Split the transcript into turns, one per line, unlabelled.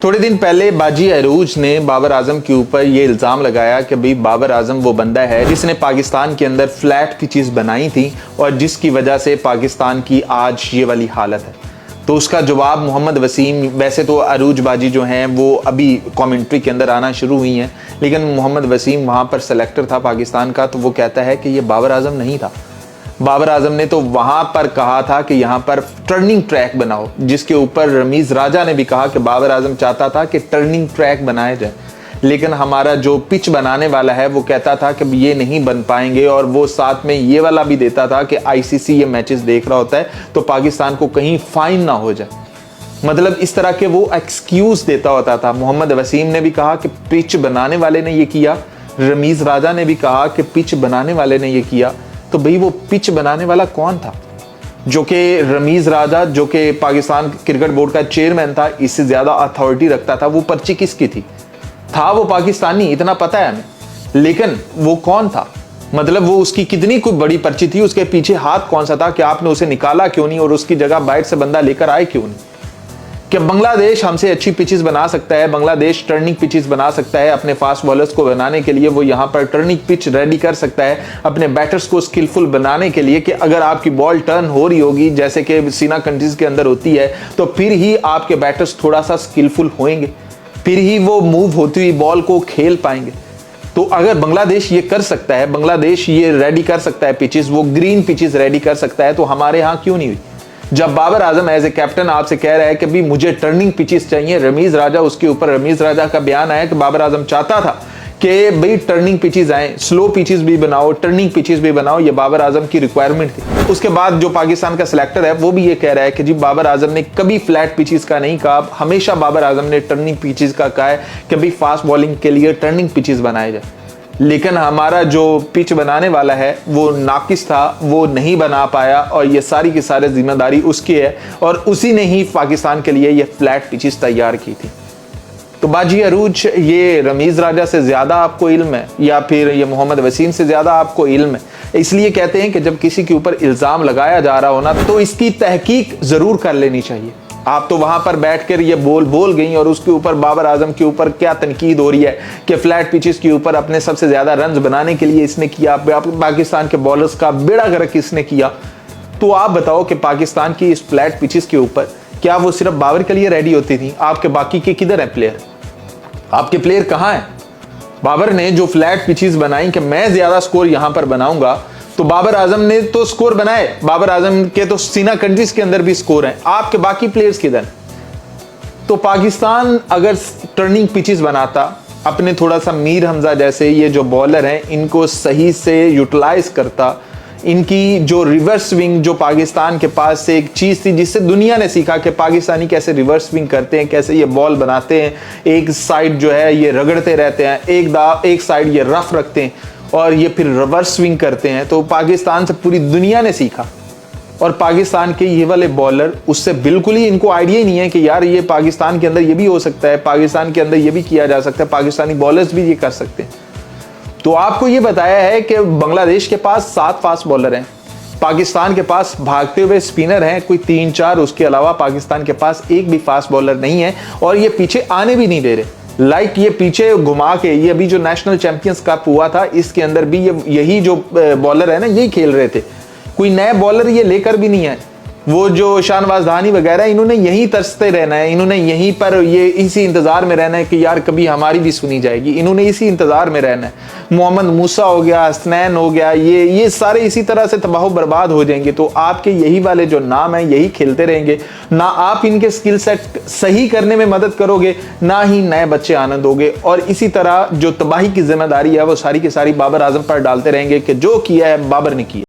थोड़े दिन पहले बाजी अरूज ने बाबर आजम के ऊपर ये इल्ज़ाम लगाया कि भाई बाबर आजम वो बंदा है जिसने पाकिस्तान के अंदर फ्लैट पिचेस बनाई थी और जिसकी वजह से पाकिस्तान की आज ये वाली हालत है। तो उसका जवाब मोहम्मद वसीम, वैसे तो अरूज बाजी जो हैं वो अभी कमेंट्री के अंदर आना शुरू हुई हैं, लेकिन मोहम्मद वसीम वहाँ पर सेलेक्टर था पाकिस्तान का, तो वो कहता है कि ये बाबर आजम नहीं था। बाबर आजम ने तो वहां पर कहा था कि यहाँ पर टर्निंग ट्रैक बनाओ, जिसके ऊपर रमीज राजा ने भी कहा कि बाबर आजम चाहता था कि टर्निंग ट्रैक बनाया जाए, लेकिन हमारा जो पिच बनाने वाला है वो कहता था कि ये नहीं बन पाएंगे, और वो साथ में ये वाला भी देता था कि आईसीसी ये मैचेस देख रहा होता है तो पाकिस्तान को कहीं फाइन ना हो जाए। मतलब इस तरह के वो एक्सक्यूज देता होता था। मोहम्मद वसीम ने भी कहा कि पिच बनाने वाले ने ये किया, रमीज राजा ने भी कहा कि पिच बनाने वाले ने ये किया। तो भाई वो पिच बनाने वाला कौन था? जो कि रमीज राजा, जो कि पाकिस्तान क्रिकेट बोर्ड का चेयरमैन था, इससे ज्यादा अथॉरिटी रखता था। वो पर्ची किसकी थी? था वो पाकिस्तानी, इतना पता है हमें, लेकिन वो कौन था? मतलब वो उसकी कितनी कोई बड़ी पर्ची थी, उसके पीछे हाथ कौन सा था कि आपने उसे निकाला क्यों नहीं और उसकी जगह बाहर से बंदा लेकर आए क्यों नहीं? कि बांग्लादेश हमसे अच्छी पिचेस बना सकता है, बांग्लादेश टर्निंग पिचेस बना सकता है अपने फास्ट बॉलर्स को बनाने के लिए, वो यहाँ पर टर्निंग पिच रेडी कर सकता है अपने बैटर्स को स्किलफुल बनाने के लिए, कि अगर आपकी बॉल टर्न हो रही होगी जैसे कि सीना कंट्रीज के अंदर होती है, तो फिर ही आपके बैटर्स थोड़ा सा स्किलफुल होंगे, फिर ही वो मूव होती हुई बॉल को खेल पाएंगे। तो अगर बांग्लादेश ये कर सकता है, बांग्लादेश ये रेडी कर सकता है पिचेस, वो ग्रीन पिचेस रेडी कर सकता है, तो हमारे यहाँ क्यों नहीं हुई? जब Babar Azam as a captain आपसे कह रहा है कि भी मुझे टर्निंग पिचेस चाहिए, रमीज राजा, उसके ऊपर रमीज राजा का बयान आया कि बाबर आजम चाहता था कि भाई टर्निंग पिचेस आए, स्लो पिचेस भी बनाओ, टर्निंग पिचेस भी बनाओ, ये बाबर आजम की रिक्वायरमेंट थी। उसके बाद जो पाकिस्तान का सिलेक्टर है वो भी ये कह रहा है कि जी बाबर आजम ने कभी फ्लैट पिचेस का नहीं कहा, हमेशा बाबर आजम ने टर्निंग पिचेस का कहा है कि भाई फास्ट बॉलिंग के लिए टर्निंग पिचेस बनाए जाए। लेकिन हमारा जो पिच बनाने वाला है वो नाकिस था, वो नहीं बना पाया, और ये सारी की सारी जिम्मेदारी उसकी है, और उसी ने ही पाकिस्तान के लिए ये फ्लैट पिचेस तैयार की थी। तो बाजी अरूज, ये रमीज राजा से ज्यादा आपको इल्म है या फिर ये मोहम्मद वसीम से ज्यादा आपको इल्म है? इसलिए कहते हैं कि जब किसी के ऊपर इल्जाम लगाया जा रहा हो ना, तो इसकी तहकीक जरूर कर लेनी चाहिए। आप तो वहां पर बैठकर ये बोल गई, और उसके ऊपर बाबर आजम के ऊपर क्या तनकीद हो रही है कि फ्लैट पिचेस के ऊपर अपने सबसे ज्यादा रन बनाने के लिए इसने किया, पाकिस्तान के बॉलर्स का बेड़ा गर्क इसने किया। तो आप बताओ कि पाकिस्तान की इस फ्लैट पिचेस के ऊपर क्या वो सिर्फ बाबर के लिए रेडी होती थी? आपके बाकी के किधर है प्लेयर? आपके प्लेयर कहां है? बाबर ने जो फ्लैट पिचेस बनाई कि मैं ज्यादा स्कोर यहां पर बनाऊंगा, तो बाबर आजम ने तो स्कोर बनाए, बाबर आजम के तो सीना कंट्रीज के अंदर भी स्कोर हैं, आपके बाकी प्लेयर्स किधर? तो पाकिस्तान अगर टर्निंग पिचेस बनाता, अपने थोड़ा सा मीर हमजा जैसे ये जो बॉलर हैं इनको सही से यूटिलाइज करता, इनकी जो रिवर्स स्विंग, जो पाकिस्तान के पास से एक चीज थी जिससे दुनिया ने सीखा कि पाकिस्तानी कैसे रिवर्स स्विंग करते हैं, कैसे ये बॉल बनाते हैं, एक साइड जो है ये रगड़ते रहते हैं, एक साइड ये रफ रखते हैं और ये फिर रिवर्स स्विंग करते हैं। तो पाकिस्तान से पूरी दुनिया ने सीखा, और पाकिस्तान के ये वाले बॉलर उससे बिल्कुल ही, इनको आइडिया ही नहीं है कि यार ये पाकिस्तान के अंदर ये भी हो सकता है, पाकिस्तान के अंदर ये भी किया जा सकता है, पाकिस्तानी बॉलर्स भी ये कर सकते हैं। तो आपको ये बताया है कि बांग्लादेश के पास 7 फास्ट बॉलर हैं, पाकिस्तान के पास भागते हुए स्पिनर हैं कोई 3-4, उसके अलावा पाकिस्तान के पास एक भी फास्ट बॉलर नहीं है, और ये पीछे आने भी नहीं दे रहे। ये पीछे घुमा के, ये अभी जो नेशनल चैंपियंस कप हुआ था इसके अंदर भी यही जो बॉलर है ना, यही खेल रहे थे, कोई नए बॉलर ये लेकर भी नहीं है। वो जो शाहनवाज धानी वगैरह, इन्होंने यहीं तरसते रहना है, इन्होंने यहीं पर ये इसी इंतजार में रहना है कि यार कभी हमारी भी सुनी जाएगी, इन्होंने इसी इंतजार में रहना है। मोहम्मद मूसा हो गया, हसनैन हो गया, ये सारे इसी तरह से तबाह बर्बाद हो जाएंगे। तो आपके यही वाले जो नाम है यही खेलते रहेंगे, ना आप इनके स्किल सेट सही करने में मदद करोगे, ना ही नए बच्चे आनंद होगे, और इसी तरह जो तबाही की जिम्मेदारी है वो सारी की सारी बाबर आजम पर डालते रहेंगे कि जो किया है बाबर ने किया।